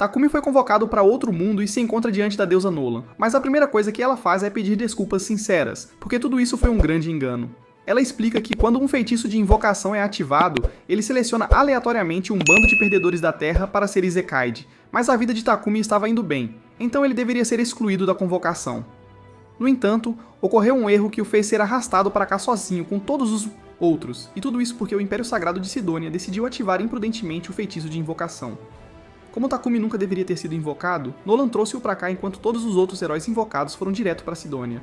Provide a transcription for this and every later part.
Takumi foi convocado para outro mundo e se encontra diante da deusa Nolan, mas a primeira coisa que ela faz é pedir desculpas sinceras, porque tudo isso foi um grande engano. Ela explica que quando um feitiço de invocação é ativado, ele seleciona aleatoriamente um bando de perdedores da Terra para ser Izekai'd, mas a vida de Takumi estava indo bem, então ele deveria ser excluído da convocação. No entanto, ocorreu um erro que o fez ser arrastado para cá sozinho com todos os outros, e tudo isso porque o Império Sagrado de Sidônia decidiu ativar imprudentemente o feitiço de invocação. Como Takumi nunca deveria ter sido invocado, Nolan trouxe-o para cá enquanto todos os outros heróis invocados foram direto para Sidônia.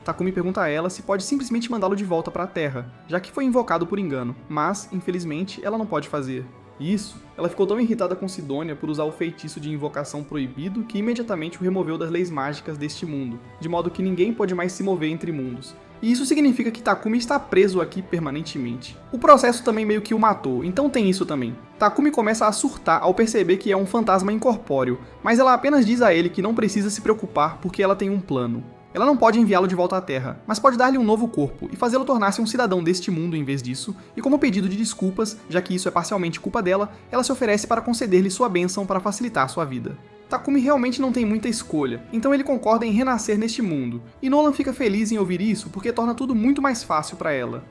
Takumi pergunta a ela se pode simplesmente mandá-lo de volta para a Terra, já que foi invocado por engano, mas, infelizmente, ela não pode fazer. Isso, ela ficou tão irritada com Sidônia por usar o feitiço de invocação proibido que imediatamente o removeu das leis mágicas deste mundo, de modo que ninguém pode mais se mover entre mundos. E isso significa que Takumi está preso aqui permanentemente. O processo também meio que o matou, então tem isso também. Takumi começa a surtar ao perceber que é um fantasma incorpóreo, mas ela apenas diz a ele que não precisa se preocupar porque ela tem um plano. Ela não pode enviá-lo de volta à Terra, mas pode dar-lhe um novo corpo e fazê-lo tornar-se um cidadão deste mundo em vez disso, e como pedido de desculpas, já que isso é parcialmente culpa dela, ela se oferece para conceder-lhe sua bênção para facilitar sua vida. Takumi realmente não tem muita escolha, então ele concorda em renascer neste mundo, e Nolan fica feliz em ouvir isso porque torna tudo muito mais fácil para ela.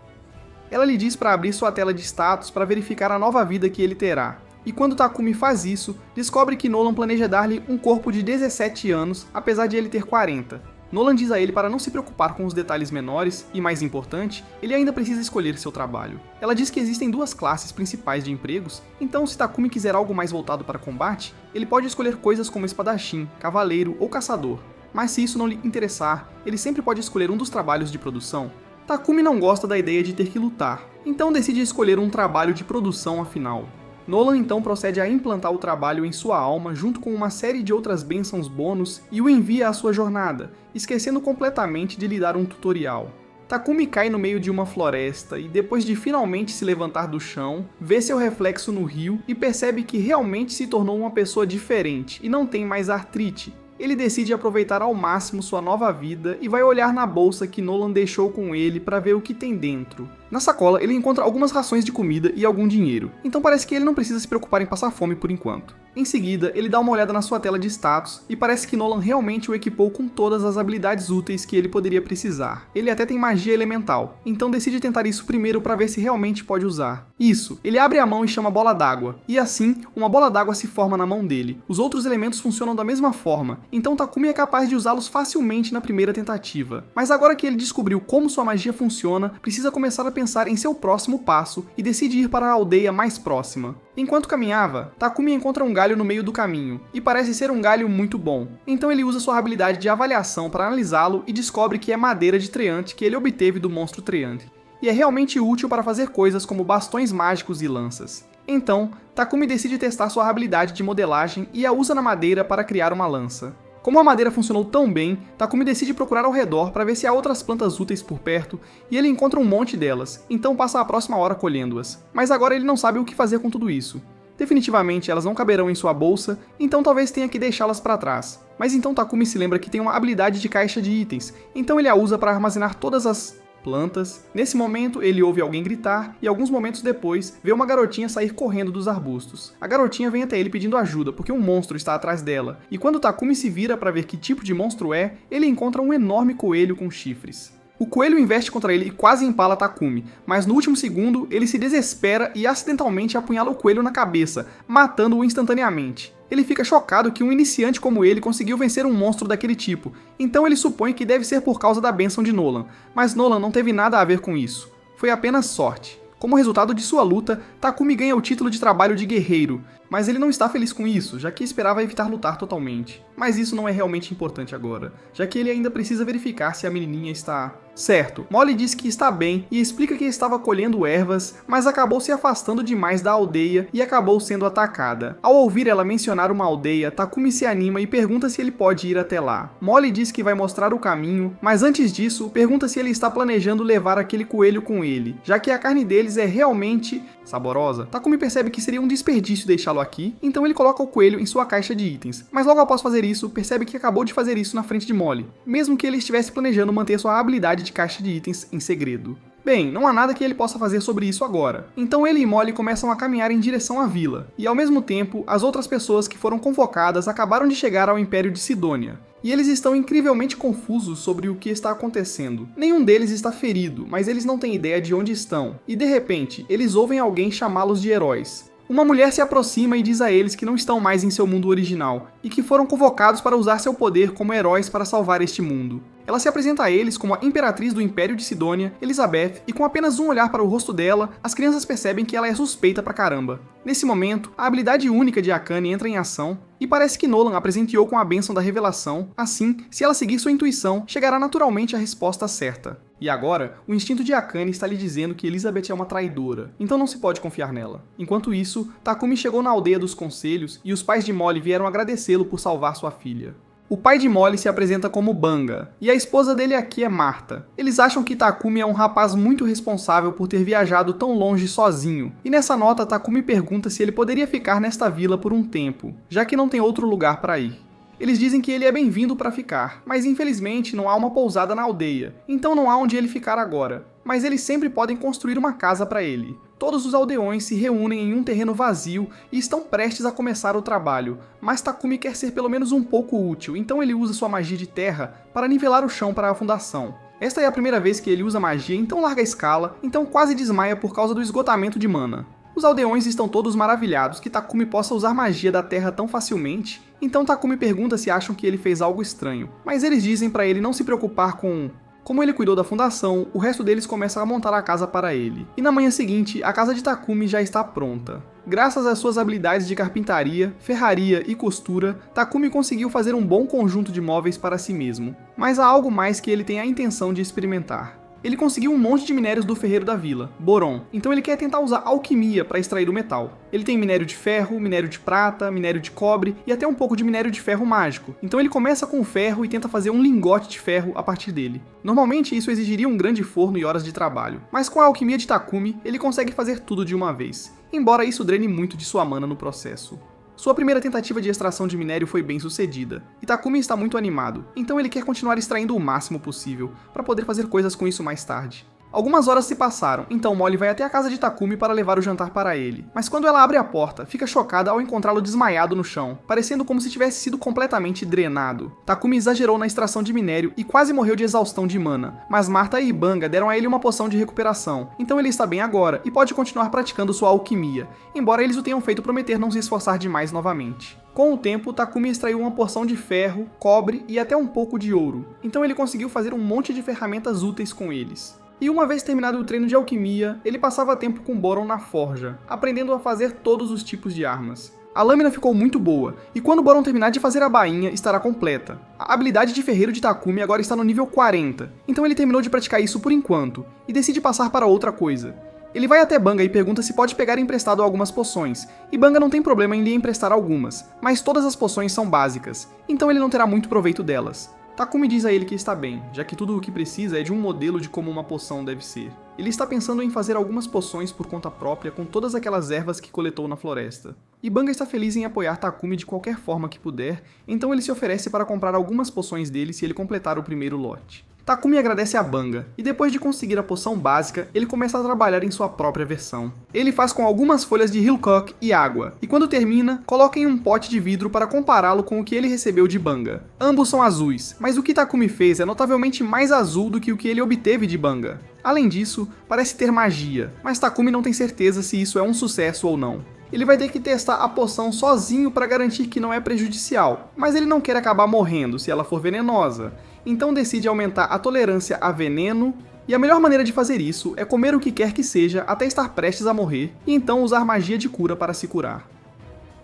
Ela lhe diz para abrir sua tela de status para verificar a nova vida que ele terá, e quando Takumi faz isso, descobre que Nolan planeja dar-lhe um corpo de 17 anos, apesar de ele ter 40. Nolan diz a ele para não se preocupar com os detalhes menores e, mais importante, ele ainda precisa escolher seu trabalho. Ela diz que existem duas classes principais de empregos, então se Takumi quiser algo mais voltado para combate, ele pode escolher coisas como espadachim, cavaleiro ou caçador. Mas se isso não lhe interessar, ele sempre pode escolher um dos trabalhos de produção. Takumi não gosta da ideia de ter que lutar, então decide escolher um trabalho de produção afinal. Nolan então procede a implantar o trabalho em sua alma junto com uma série de outras bênçãos bônus e o envia à sua jornada, esquecendo completamente de lhe dar um tutorial. Takumi cai no meio de uma floresta e depois de finalmente se levantar do chão, vê seu reflexo no rio e percebe que realmente se tornou uma pessoa diferente e não tem mais artrite. Ele decide aproveitar ao máximo sua nova vida e vai olhar na bolsa que Nolan deixou com ele para ver o que tem dentro. Na sacola, ele encontra algumas rações de comida e algum dinheiro, então parece que ele não precisa se preocupar em passar fome por enquanto. Em seguida, ele dá uma olhada na sua tela de status e parece que Nolan realmente o equipou com todas as habilidades úteis que ele poderia precisar. Ele até tem magia elemental, então decide tentar isso primeiro para ver se realmente pode usar. Isso, ele abre a mão e chama bola d'água, e assim, uma bola d'água se forma na mão dele. Os outros elementos funcionam da mesma forma, então Takumi é capaz de usá-los facilmente na primeira tentativa. Mas agora que ele descobriu como sua magia funciona, precisa começar a pensar em seu próximo passo e decide ir para a aldeia mais próxima. Enquanto caminhava, Takumi encontra um galho no meio do caminho, e parece ser um galho muito bom. Então ele usa sua habilidade de avaliação para analisá-lo e descobre que é madeira de treante que ele obteve do monstro treante. E é realmente útil para fazer coisas como bastões mágicos e lanças. Então, Takumi decide testar sua habilidade de modelagem e a usa na madeira para criar uma lança. Como a madeira funcionou tão bem, Takumi decide procurar ao redor para ver se há outras plantas úteis por perto, e ele encontra um monte delas, então passa a próxima hora colhendo-as. Mas agora ele não sabe o que fazer com tudo isso. Definitivamente elas não caberão em sua bolsa, então talvez tenha que deixá-las para trás. Mas então Takumi se lembra que tem uma habilidade de caixa de itens, então ele a usa para armazenar todas as plantas. Nesse momento, ele ouve alguém gritar e alguns momentos depois, vê uma garotinha sair correndo dos arbustos. A garotinha vem até ele pedindo ajuda porque um monstro está atrás dela, e quando Takumi se vira para ver que tipo de monstro é, ele encontra um enorme coelho com chifres. O coelho investe contra ele e quase empala Takumi, mas no último segundo ele se desespera e acidentalmente apunhala o coelho na cabeça, matando-o instantaneamente. Ele fica chocado que um iniciante como ele conseguiu vencer um monstro daquele tipo, então ele supõe que deve ser por causa da bênção de Nolan, mas Nolan não teve nada a ver com isso. Foi apenas sorte. Como resultado de sua luta, Takumi ganha o título de trabalho de guerreiro, mas ele não está feliz com isso, já que esperava evitar lutar totalmente. Mas isso não é realmente importante agora, já que ele ainda precisa verificar se a menininha está... Certo, Molly diz que está bem e explica que estava colhendo ervas, mas acabou se afastando demais da aldeia e acabou sendo atacada. Ao ouvir ela mencionar uma aldeia, Takumi se anima e pergunta se ele pode ir até lá. Molly diz que vai mostrar o caminho, mas antes disso, pergunta se ele está planejando levar aquele coelho com ele, já que a carne deles é realmente saborosa. Takumi percebe que seria um desperdício deixá-lo aqui, então ele coloca o coelho em sua caixa de itens, mas logo após fazer isso, percebe que acabou de fazer isso na frente de Molly, mesmo que ele estivesse planejando manter sua habilidade de caixa de itens em segredo. Bem, não há nada que ele possa fazer sobre isso agora. Então ele e Molly começam a caminhar em direção à vila, e ao mesmo tempo, as outras pessoas que foram convocadas acabaram de chegar ao Império de Sidônia. E eles estão incrivelmente confusos sobre o que está acontecendo. Nenhum deles está ferido, mas eles não têm ideia de onde estão. E de repente, eles ouvem alguém chamá-los de heróis. Uma mulher se aproxima e diz a eles que não estão mais em seu mundo original, e que foram convocados para usar seu poder como heróis para salvar este mundo. Ela se apresenta a eles como a imperatriz do Império de Sidônia, Elizabeth, e com apenas um olhar para o rosto dela, as crianças percebem que ela é suspeita pra caramba. Nesse momento, a habilidade única de Akane entra em ação, e parece que Nolan a presenteou com a bênção da revelação, assim, se ela seguir sua intuição, chegará naturalmente à resposta certa. E agora, o instinto de Akane está lhe dizendo que Elizabeth é uma traidora, então não se pode confiar nela. Enquanto isso, Takumi chegou na aldeia dos conselhos, e os pais de Molly vieram agradecê-lo por salvar sua filha. O pai de Molly se apresenta como Banga, e a esposa dele aqui é Marta. Eles acham que Takumi é um rapaz muito responsável por ter viajado tão longe sozinho, e nessa nota Takumi pergunta se ele poderia ficar nesta vila por um tempo, já que não tem outro lugar para ir. Eles dizem que ele é bem-vindo para ficar, mas infelizmente não há uma pousada na aldeia, então não há onde ele ficar agora. Mas eles sempre podem construir uma casa para ele. Todos os aldeões se reúnem em um terreno vazio e estão prestes a começar o trabalho, mas Takumi quer ser pelo menos um pouco útil, então ele usa sua magia de terra para nivelar o chão para a fundação. Esta é a primeira vez que ele usa magia em tão larga escala, então quase desmaia por causa do esgotamento de mana. Os aldeões estão todos maravilhados que Takumi possa usar magia da terra tão facilmente, então Takumi pergunta se acham que ele fez algo estranho, mas eles dizem para ele não se preocupar com... Como ele cuidou da fundação, o resto deles começa a montar a casa para ele. E na manhã seguinte, a casa de Takumi já está pronta. Graças às suas habilidades de carpintaria, ferraria e costura, Takumi conseguiu fazer um bom conjunto de móveis para si mesmo. Mas há algo mais que ele tem a intenção de experimentar. Ele conseguiu um monte de minérios do ferreiro da vila, Boron, então ele quer tentar usar alquimia para extrair o metal. Ele tem minério de ferro, minério de prata, minério de cobre e até um pouco de minério de ferro mágico, então ele começa com o ferro e tenta fazer um lingote de ferro a partir dele. Normalmente isso exigiria um grande forno e horas de trabalho, mas com a alquimia de Takumi, ele consegue fazer tudo de uma vez, embora isso drene muito de sua mana no processo. Sua primeira tentativa de extração de minério foi bem sucedida, e Takumi está muito animado, então ele quer continuar extraindo o máximo possível, para poder fazer coisas com isso mais tarde. Algumas horas se passaram, então Molly vai até a casa de Takumi para levar o jantar para ele, mas quando ela abre a porta, fica chocada ao encontrá-lo desmaiado no chão, parecendo como se tivesse sido completamente drenado. Takumi exagerou na extração de minério e quase morreu de exaustão de mana, mas Marta e Banga deram a ele uma poção de recuperação, então ele está bem agora e pode continuar praticando sua alquimia, embora eles o tenham feito prometer não se esforçar demais novamente. Com o tempo, Takumi extraiu uma porção de ferro, cobre e até um pouco de ouro, então ele conseguiu fazer um monte de ferramentas úteis com eles. E uma vez terminado o treino de alquimia, ele passava tempo com Boron na forja, aprendendo a fazer todos os tipos de armas. A lâmina ficou muito boa, e quando Boron terminar de fazer a bainha, estará completa. A habilidade de ferreiro de Takumi agora está no nível 40, então ele terminou de praticar isso por enquanto, e decide passar para outra coisa. Ele vai até Banga e pergunta se pode pegar emprestado algumas poções, e Banga não tem problema em lhe emprestar algumas, mas todas as poções são básicas, então ele não terá muito proveito delas. Takumi diz a ele que está bem, já que tudo o que precisa é de um modelo de como uma poção deve ser. Ele está pensando em fazer algumas poções por conta própria com todas aquelas ervas que coletou na floresta. E Banga está feliz em apoiar Takumi de qualquer forma que puder, então ele se oferece para comprar algumas poções dele se ele completar o primeiro lote. Takumi agradece a Banga, e depois de conseguir a poção básica, ele começa a trabalhar em sua própria versão. Ele faz com algumas folhas de Hilcock e água, e quando termina, coloca em um pote de vidro para compará-lo com o que ele recebeu de Banga. Ambos são azuis, mas o que Takumi fez é notavelmente mais azul do que o que ele obteve de Banga. Além disso, parece ter magia, mas Takumi não tem certeza se isso é um sucesso ou não. Ele vai ter que testar a poção sozinho para garantir que não é prejudicial, mas ele não quer acabar morrendo se ela for venenosa, então decide aumentar a tolerância a veneno, e a melhor maneira de fazer isso é comer o que quer que seja até estar prestes a morrer, e então usar magia de cura para se curar.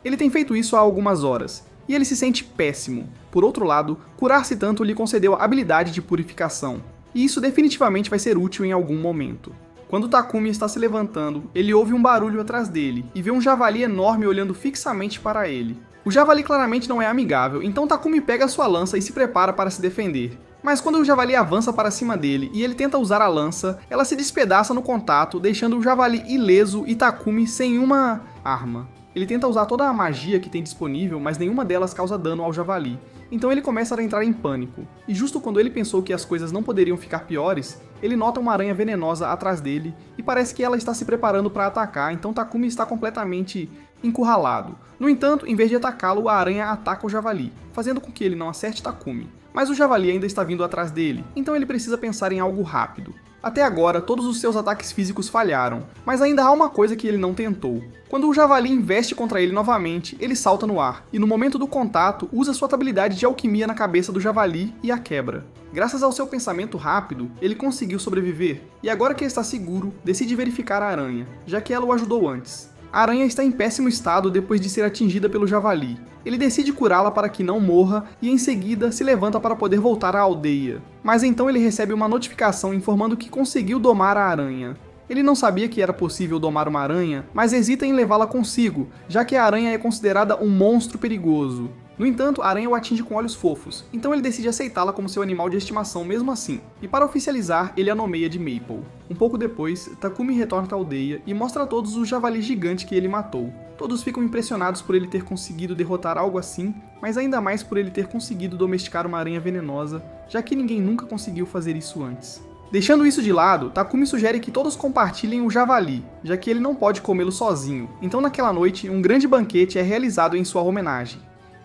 Ele tem feito isso há algumas horas, e ele se sente péssimo. Por outro lado, curar-se tanto lhe concedeu a habilidade de purificação, e isso definitivamente vai ser útil em algum momento. Quando Takumi está se levantando, ele ouve um barulho atrás dele, e vê um javali enorme olhando fixamente para ele. O javali claramente não é amigável, então Takumi pega sua lança e se prepara para se defender. Mas quando o javali avança para cima dele e ele tenta usar a lança, ela se despedaça no contato, deixando o javali ileso e Takumi sem uma arma. Ele tenta usar toda a magia que tem disponível, mas nenhuma delas causa dano ao javali. Então ele começa a entrar em pânico. E justo quando ele pensou que as coisas não poderiam ficar piores, ele nota uma aranha venenosa atrás dele e parece que ela está se preparando para atacar, então Takumi está completamente encurralado. No entanto, em vez de atacá-lo, a aranha ataca o javali, fazendo com que ele não acerte Takumi. Mas o javali ainda está vindo atrás dele, então ele precisa pensar em algo rápido. Até agora, todos os seus ataques físicos falharam, mas ainda há uma coisa que ele não tentou. Quando o javali investe contra ele novamente, ele salta no ar, e no momento do contato, usa sua habilidade de alquimia na cabeça do javali e a quebra. Graças ao seu pensamento rápido, ele conseguiu sobreviver, e agora que ele está seguro, decide verificar a aranha, já que ela o ajudou antes. A aranha está em péssimo estado depois de ser atingida pelo javali. Ele decide curá-la para que não morra e em seguida se levanta para poder voltar à aldeia. Mas então ele recebe uma notificação informando que conseguiu domar a aranha. Ele não sabia que era possível domar uma aranha, mas hesita em levá-la consigo, já que a aranha é considerada um monstro perigoso. No entanto, a aranha o atinge com olhos fofos, então ele decide aceitá-la como seu animal de estimação mesmo assim, e para oficializar, ele a nomeia de Maple. Um pouco depois, Takumi retorna à aldeia e mostra a todos o javali gigante que ele matou. Todos ficam impressionados por ele ter conseguido derrotar algo assim, mas ainda mais por ele ter conseguido domesticar uma aranha venenosa, já que ninguém nunca conseguiu fazer isso antes. Deixando isso de lado, Takumi sugere que todos compartilhem o javali, já que ele não pode comê-lo sozinho, então naquela noite um grande banquete é realizado em sua homenagem.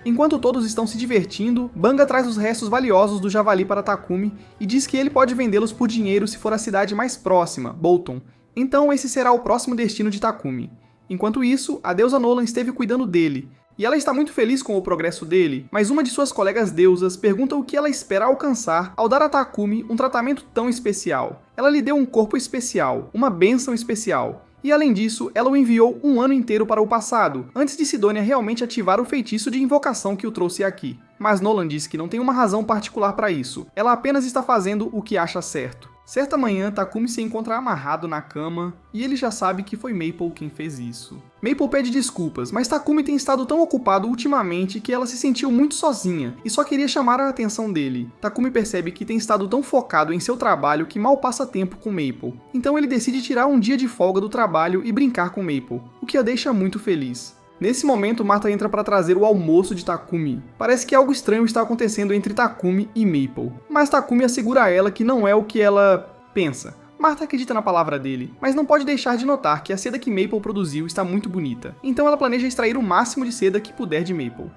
Enquanto todos estão se divertindo, Banga traz os restos valiosos do javali para Takumi e diz que ele pode vendê-los por dinheiro se for a cidade mais próxima, Bolton. Então esse será o próximo destino de Takumi. Enquanto isso, a deusa Nolan esteve cuidando dele, e ela está muito feliz com o progresso dele, mas uma de suas colegas deusas pergunta o que ela espera alcançar ao dar a Takumi um tratamento tão especial. Ela lhe deu um corpo especial, uma bênção especial. E além disso, ela o enviou um ano inteiro para o passado, antes de Sidonia realmente ativar o feitiço de invocação que o trouxe aqui. Mas Nolan diz que não tem uma razão particular para isso, ela apenas está fazendo o que acha certo. Certa manhã, Takumi se encontra amarrado na cama, e ele já sabe que foi Maple quem fez isso. Maple pede desculpas, mas Takumi tem estado tão ocupado ultimamente que ela se sentiu muito sozinha, e só queria chamar a atenção dele. Takumi percebe que tem estado tão focado em seu trabalho que mal passa tempo com Maple. Então ele decide tirar um dia de folga do trabalho e brincar com Maple, o que a deixa muito feliz. Nesse momento, Martha entra para trazer o almoço de Takumi. Parece que algo estranho está acontecendo entre Takumi e Maple, mas Takumi assegura a ela que não é o que ela pensa. Martha acredita na palavra dele, mas não pode deixar de notar que a seda que Maple produziu está muito bonita, então ela planeja extrair o máximo de seda que puder de Maple.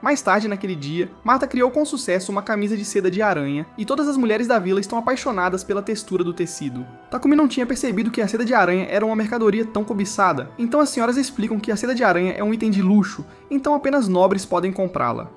Mais tarde naquele dia, Martha criou com sucesso uma camisa de seda de aranha e todas as mulheres da vila estão apaixonadas pela textura do tecido. Takumi não tinha percebido que a seda de aranha era uma mercadoria tão cobiçada, então as senhoras explicam que a seda de aranha é um item de luxo, então apenas nobres podem comprá-la.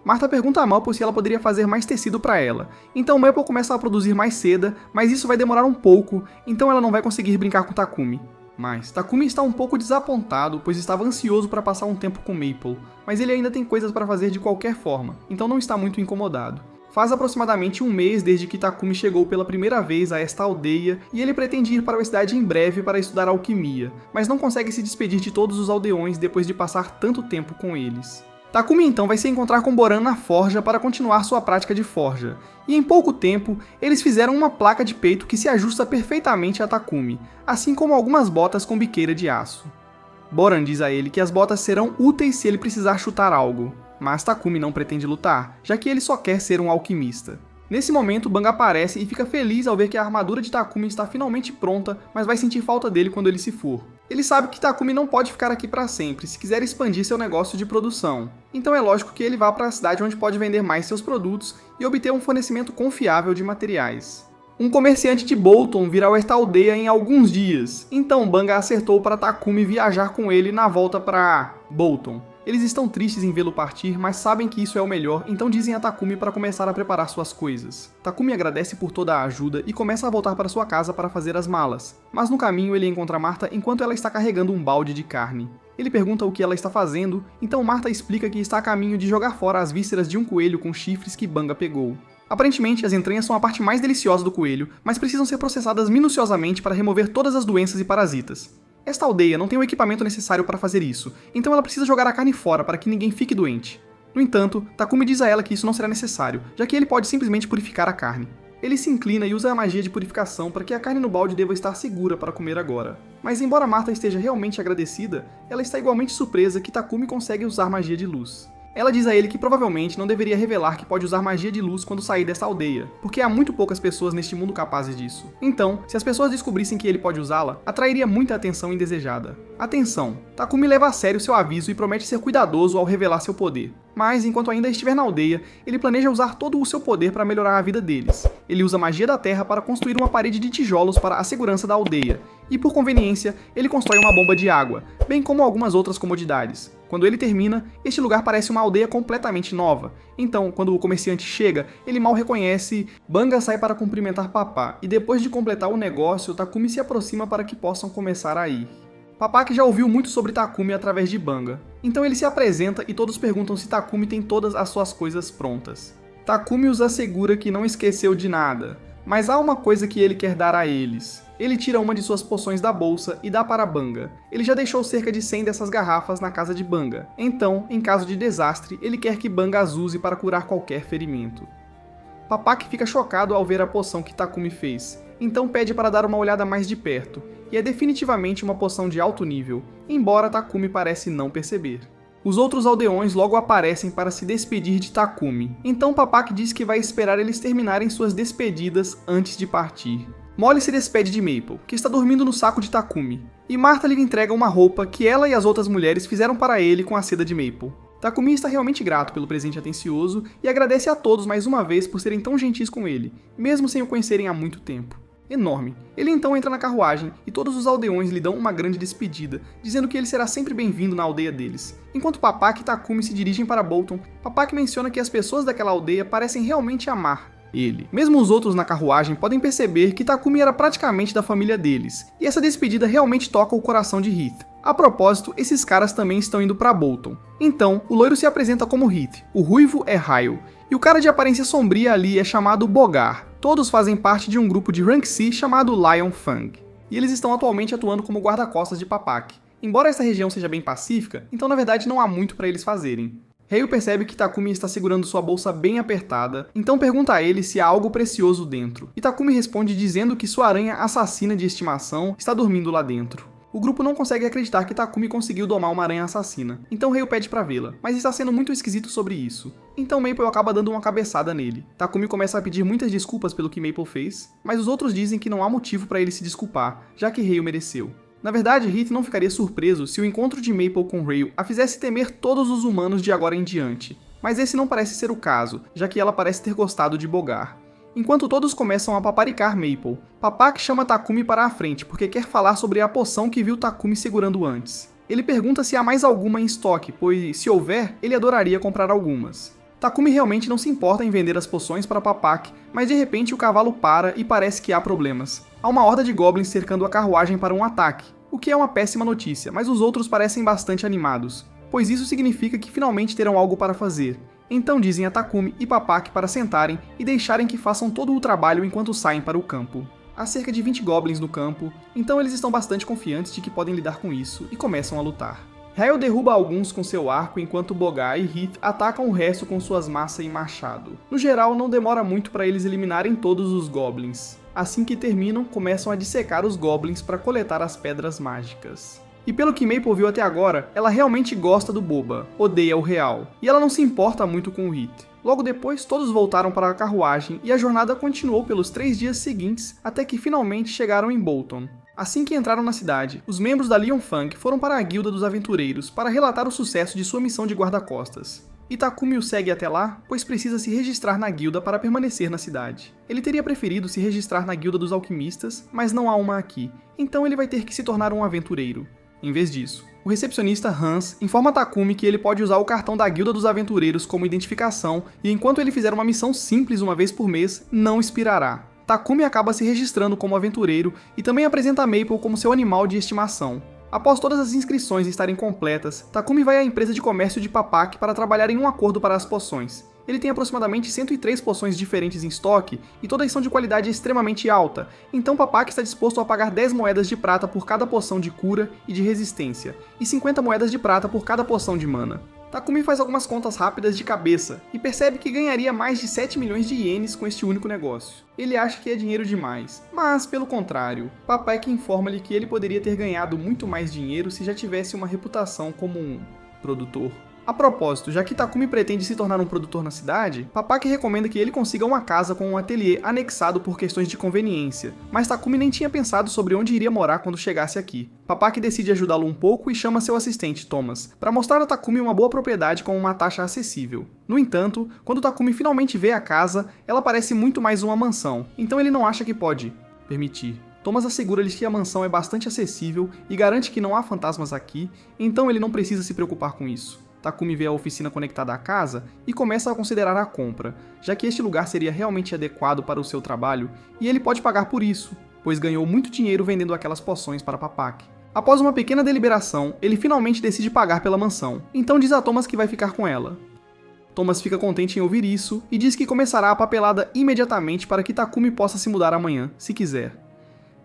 Martha pergunta a Maple se ela poderia fazer mais tecido para ela, então Maple começa a produzir mais seda, mas isso vai demorar um pouco, então ela não vai conseguir brincar com Takumi. Mas Takumi está um pouco desapontado, pois estava ansioso para passar um tempo com Maple, mas ele ainda tem coisas para fazer de qualquer forma, então não está muito incomodado. Faz aproximadamente um mês desde que Takumi chegou pela primeira vez a esta aldeia e ele pretende ir para a cidade em breve para estudar alquimia, mas não consegue se despedir de todos os aldeões depois de passar tanto tempo com eles. Takumi então vai se encontrar com Boran na forja para continuar sua prática de forja, e em pouco tempo eles fizeram uma placa de peito que se ajusta perfeitamente a Takumi, assim como algumas botas com biqueira de aço. Boran diz a ele que as botas serão úteis se ele precisar chutar algo, mas Takumi não pretende lutar, já que ele só quer ser um alquimista. Nesse momento, Banga aparece e fica feliz ao ver que a armadura de Takumi está finalmente pronta, mas vai sentir falta dele quando ele se for. Ele sabe que Takumi não pode ficar aqui para sempre se quiser expandir seu negócio de produção, então é lógico que ele vá para a cidade onde pode vender mais seus produtos e obter um fornecimento confiável de materiais. Um comerciante de Bolton virá a esta aldeia em alguns dias, então Banga acertou para Takumi viajar com ele na volta para Bolton. Eles estão tristes em vê-lo partir, mas sabem que isso é o melhor, então dizem a Takumi para começar a preparar suas coisas. Takumi agradece por toda a ajuda e começa a voltar para sua casa para fazer as malas, mas no caminho ele encontra Martha enquanto ela está carregando um balde de carne. Ele pergunta o que ela está fazendo, então Martha explica que está a caminho de jogar fora as vísceras de um coelho com chifres que Banga pegou. Aparentemente, as entranhas são a parte mais deliciosa do coelho, mas precisam ser processadas minuciosamente para remover todas as doenças e parasitas. Esta aldeia não tem o equipamento necessário para fazer isso, então ela precisa jogar a carne fora para que ninguém fique doente. No entanto, Takumi diz a ela que isso não será necessário, já que ele pode simplesmente purificar a carne. Ele se inclina e usa a magia de purificação para que a carne no balde deva estar segura para comer agora. Mas embora Martha esteja realmente agradecida, ela está igualmente surpresa que Takumi consegue usar magia de luz. Ela diz a ele que provavelmente não deveria revelar que pode usar magia de luz quando sair dessa aldeia, porque há muito poucas pessoas neste mundo capazes disso. Então, se as pessoas descobrissem que ele pode usá-la, atrairia muita atenção indesejada. Atenção! Takumi leva a sério seu aviso e promete ser cuidadoso ao revelar seu poder. Mas, enquanto ainda estiver na aldeia, ele planeja usar todo o seu poder para melhorar a vida deles. Ele usa magia da terra para construir uma parede de tijolos para a segurança da aldeia, e por conveniência, ele constrói uma bomba de água, bem como algumas outras comodidades. Quando ele termina, este lugar parece uma aldeia completamente nova. Então, quando o comerciante chega, ele mal reconhece. Banga sai para cumprimentar Papá, e depois de completar o negócio, Takumi se aproxima para que possam começar a ir. Papá que já ouviu muito sobre Takumi através de Banga. Então ele se apresenta e todos perguntam se Takumi tem todas as suas coisas prontas. Takumi os assegura que não esqueceu de nada, mas há uma coisa que ele quer dar a eles. Ele tira uma de suas poções da bolsa e dá para Banga. Ele já deixou cerca de 100 dessas garrafas na casa de Banga. Então, em caso de desastre, ele quer que Banga as use para curar qualquer ferimento. Papá que fica chocado ao ver a poção que Takumi fez. Então pede para dar uma olhada mais de perto. E é definitivamente uma poção de alto nível, embora Takumi parece não perceber. Os outros aldeões logo aparecem para se despedir de Takumi, então Papak diz que vai esperar eles terminarem suas despedidas antes de partir. Molly se despede de Maple, que está dormindo no saco de Takumi, e Martha lhe entrega uma roupa que ela e as outras mulheres fizeram para ele com a seda de Maple. Takumi está realmente grato pelo presente atencioso e agradece a todos mais uma vez por serem tão gentis com ele, mesmo sem o conhecerem há muito tempo. Enorme. Ele então entra na carruagem e todos os aldeões lhe dão uma grande despedida, dizendo que ele será sempre bem-vindo na aldeia deles. Enquanto Papak e Takumi se dirigem para Bolton, Papak menciona que as pessoas daquela aldeia parecem realmente amar ele. Mesmo os outros na carruagem podem perceber que Takumi era praticamente da família deles, e essa despedida realmente toca o coração de Heath. A propósito, esses caras também estão indo para Bolton. Então, o loiro se apresenta como Heath, o ruivo é Ryle, e o cara de aparência sombria ali é chamado Bogar. Todos fazem parte de um grupo de Rank C chamado Lion Fang, e eles estão atualmente atuando como guarda-costas de Papak. Embora essa região seja bem pacífica, então na verdade não há muito para eles fazerem. Rei percebe que Takumi está segurando sua bolsa bem apertada, então pergunta a ele se há algo precioso dentro, e Takumi responde dizendo que sua aranha assassina de estimação está dormindo lá dentro. O grupo não consegue acreditar que Takumi conseguiu domar uma aranha assassina, então Rei pede pra vê-la, mas está sendo muito esquisito sobre isso. Então Maple acaba dando uma cabeçada nele. Takumi começa a pedir muitas desculpas pelo que Maple fez, mas os outros dizem que não há motivo para ele se desculpar, já que Rei o mereceu. Na verdade, Heath não ficaria surpreso se o encontro de Maple com Rei a fizesse temer todos os humanos de agora em diante, mas esse não parece ser o caso, já que ela parece ter gostado de Bogar. Enquanto todos começam a paparicar Maple, Papak chama Takumi para a frente porque quer falar sobre a poção que viu Takumi segurando antes. Ele pergunta se há mais alguma em estoque, pois, se houver, ele adoraria comprar algumas. Takumi realmente não se importa em vender as poções para Papak, mas de repente o cavalo para e parece que há problemas. Há uma horda de goblins cercando a carruagem para um ataque, o que é uma péssima notícia, mas os outros parecem bastante animados, pois isso significa que finalmente terão algo para fazer. Então dizem a Takumi e Papak para sentarem e deixarem que façam todo o trabalho enquanto saem para o campo. Há cerca de 20 goblins no campo, então eles estão bastante confiantes de que podem lidar com isso e começam a lutar. Ryle derruba alguns com seu arco enquanto Bogar e Heath atacam o resto com suas maças e machado. No geral, não demora muito para eles eliminarem todos os goblins. Assim que terminam, começam a dissecar os goblins para coletar as pedras mágicas. E pelo que Maple viu até agora, ela realmente gosta do Boba, odeia o real, e ela não se importa muito com o Heath. Logo depois, todos voltaram para a carruagem e a jornada continuou pelos 3 dias seguintes até que finalmente chegaram em Bolton. Assim que entraram na cidade, os membros da Lion Fang foram para a Guilda dos Aventureiros para relatar o sucesso de sua missão de guarda-costas. E Takumi o segue até lá, pois precisa se registrar na guilda para permanecer na cidade. Ele teria preferido se registrar na Guilda dos Alquimistas, mas não há uma aqui, então ele vai ter que se tornar um aventureiro. Em vez disso, o recepcionista Hans informa Takumi que ele pode usar o cartão da Guilda dos Aventureiros como identificação e enquanto ele fizer uma missão simples uma vez por mês, não expirará. Takumi acaba se registrando como aventureiro e também apresenta Maple como seu animal de estimação. Após todas as inscrições estarem completas, Takumi vai à empresa de comércio de Papak para trabalhar em um acordo para as poções. Ele tem aproximadamente 103 poções diferentes em estoque e todas são de qualidade extremamente alta, então Papak está disposto a pagar 10 moedas de prata por cada poção de cura e de resistência, e 50 moedas de prata por cada poção de mana. Takumi faz algumas contas rápidas de cabeça e percebe que ganharia mais de 7 milhões de ienes com este único negócio. Ele acha que é dinheiro demais, mas pelo contrário, Papak informa-lhe que ele poderia ter ganhado muito mais dinheiro se já tivesse uma reputação como um produtor. A propósito, já que Takumi pretende se tornar um produtor na cidade, Papaki recomenda que ele consiga uma casa com um ateliê anexado por questões de conveniência, mas Takumi nem tinha pensado sobre onde iria morar quando chegasse aqui. Papaki decide ajudá-lo um pouco e chama seu assistente, Thomas, para mostrar a Takumi uma boa propriedade com uma taxa acessível. No entanto, quando Takumi finalmente vê a casa, ela parece muito mais uma mansão, então ele não acha que pode permitir. Thomas assegura-lhes que a mansão é bastante acessível e garante que não há fantasmas aqui, então ele não precisa se preocupar com isso. Takumi vê a oficina conectada à casa e começa a considerar a compra, já que este lugar seria realmente adequado para o seu trabalho e ele pode pagar por isso, pois ganhou muito dinheiro vendendo aquelas poções para Papaki. Após uma pequena deliberação, ele finalmente decide pagar pela mansão, então diz a Thomas que vai ficar com ela. Thomas fica contente em ouvir isso e diz que começará a papelada imediatamente para que Takumi possa se mudar amanhã, se quiser.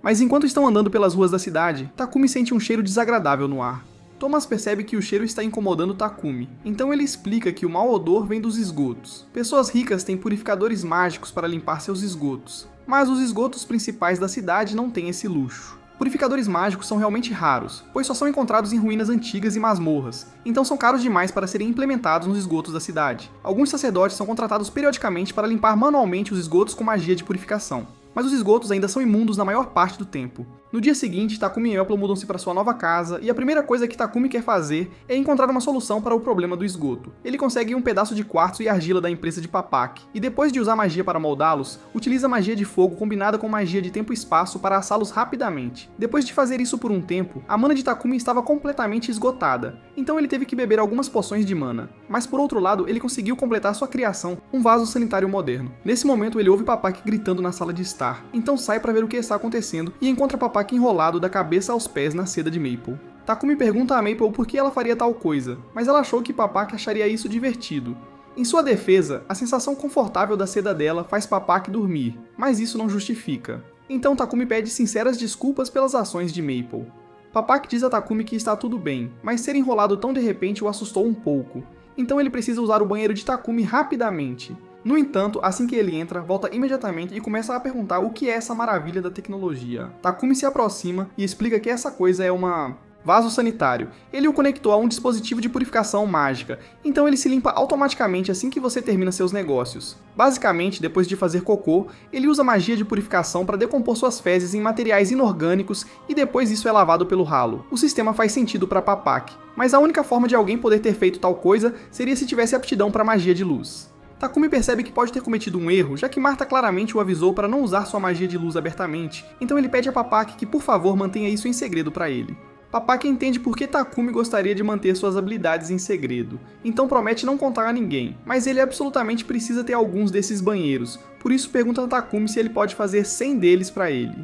Mas enquanto estão andando pelas ruas da cidade, Takumi sente um cheiro desagradável no ar. Thomas percebe que o cheiro está incomodando Takumi, então ele explica que o mau odor vem dos esgotos. Pessoas ricas têm purificadores mágicos para limpar seus esgotos, mas os esgotos principais da cidade não têm esse luxo. Purificadores mágicos são realmente raros, pois só são encontrados em ruínas antigas e masmorras, então são caros demais para serem implementados nos esgotos da cidade. Alguns sacerdotes são contratados periodicamente para limpar manualmente os esgotos com magia de purificação, mas os esgotos ainda são imundos na maior parte do tempo. No dia seguinte, Takumi e Apple mudam-se para sua nova casa, e a primeira coisa que Takumi quer fazer é encontrar uma solução para o problema do esgoto. Ele consegue um pedaço de quartzo e argila da empresa de Papaki, e depois de usar magia para moldá-los, utiliza magia de fogo combinada com magia de tempo e espaço para assá-los rapidamente. Depois de fazer isso por um tempo, a mana de Takumi estava completamente esgotada, então ele teve que beber algumas poções de mana. Mas por outro lado, ele conseguiu completar sua criação, um vaso sanitário moderno. Nesse momento, ele ouve Papaki gritando na sala de estar, então sai para ver o que está acontecendo e encontra Papaki enrolado da cabeça aos pés na seda de Maple. Takumi pergunta a Maple por que ela faria tal coisa, mas ela achou que Papaki acharia isso divertido. Em sua defesa, a sensação confortável da seda dela faz Papaki dormir, mas isso não justifica. Então Takumi pede sinceras desculpas pelas ações de Maple. Papaki diz a Takumi que está tudo bem, mas ser enrolado tão de repente o assustou um pouco, então ele precisa usar o banheiro de Takumi rapidamente. No entanto, assim que ele entra, volta imediatamente e começa a perguntar o que é essa maravilha da tecnologia. Takumi se aproxima e explica que essa coisa é vaso sanitário. Ele o conectou a um dispositivo de purificação mágica, então ele se limpa automaticamente assim que você termina seus negócios. Basicamente, depois de fazer cocô, ele usa magia de purificação para decompor suas fezes em materiais inorgânicos e depois isso é lavado pelo ralo. O sistema faz sentido para Papaki, mas a única forma de alguém poder ter feito tal coisa seria se tivesse aptidão para magia de luz. Takumi percebe que pode ter cometido um erro, já que Marta claramente o avisou para não usar sua magia de luz abertamente, então ele pede a Papaki que por favor mantenha isso em segredo para ele. Papaki entende por que Takumi gostaria de manter suas habilidades em segredo, então promete não contar a ninguém, mas ele absolutamente precisa ter alguns desses banheiros, por isso pergunta a Takumi se ele pode fazer 100 deles para ele.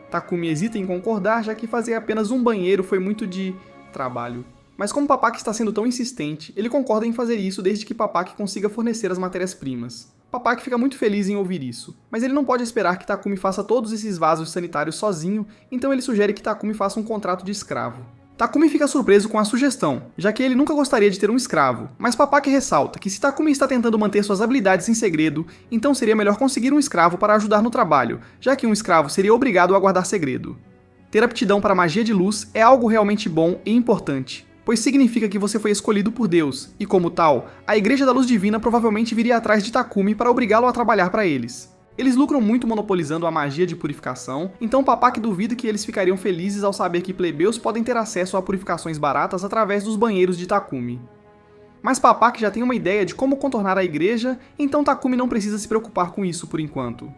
Takumi hesita em concordar, já que fazer apenas um banheiro foi muito de trabalho. Mas como Papaki está sendo tão insistente, ele concorda em fazer isso desde que Papaki consiga fornecer as matérias-primas. Papaki fica muito feliz em ouvir isso, mas ele não pode esperar que Takumi faça todos esses vasos sanitários sozinho, então ele sugere que Takumi faça um contrato de escravo. Takumi fica surpreso com a sugestão, já que ele nunca gostaria de ter um escravo, mas Papaki ressalta que se Takumi está tentando manter suas habilidades em segredo, então seria melhor conseguir um escravo para ajudar no trabalho, já que um escravo seria obrigado a guardar segredo. Ter aptidão para magia de luz é algo realmente bom e importante, pois significa que você foi escolhido por Deus, e como tal, a Igreja da Luz Divina provavelmente viria atrás de Takumi para obrigá-lo a trabalhar para eles. Eles lucram muito monopolizando a magia de purificação, então Papaki duvida que eles ficariam felizes ao saber que plebeus podem ter acesso a purificações baratas através dos banheiros de Takumi. Mas Papaki já tem uma ideia de como contornar a igreja, então Takumi não precisa se preocupar com isso por enquanto.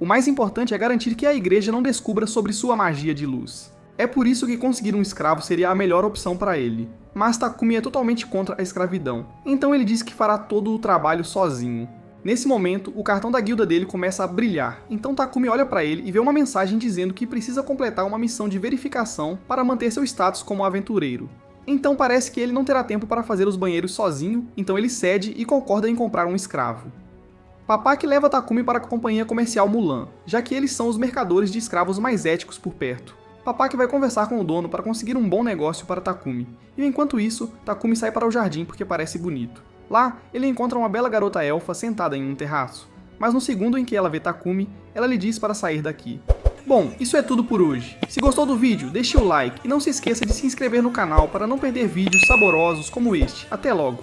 O mais importante é garantir que a igreja não descubra sobre sua magia de luz. É por isso que conseguir um escravo seria a melhor opção para ele. Mas Takumi é totalmente contra a escravidão, então ele diz que fará todo o trabalho sozinho. Nesse momento, o cartão da guilda dele começa a brilhar, então Takumi olha para ele e vê uma mensagem dizendo que precisa completar uma missão de verificação para manter seu status como aventureiro. Então parece que ele não terá tempo para fazer os banheiros sozinho, então ele cede e concorda em comprar um escravo. Papaki leva Takumi para a companhia comercial Mulan, já que eles são os mercadores de escravos mais éticos por perto. Papaki vai conversar com o dono para conseguir um bom negócio para Takumi, e enquanto isso, Takumi sai para o jardim porque parece bonito. Lá, ele encontra uma bela garota elfa sentada em um terraço, mas no segundo em que ela vê Takumi, ela lhe diz para sair daqui. Bom, isso é tudo por hoje. Se gostou do vídeo, deixe o like e não se esqueça de se inscrever no canal para não perder vídeos saborosos como este. Até logo!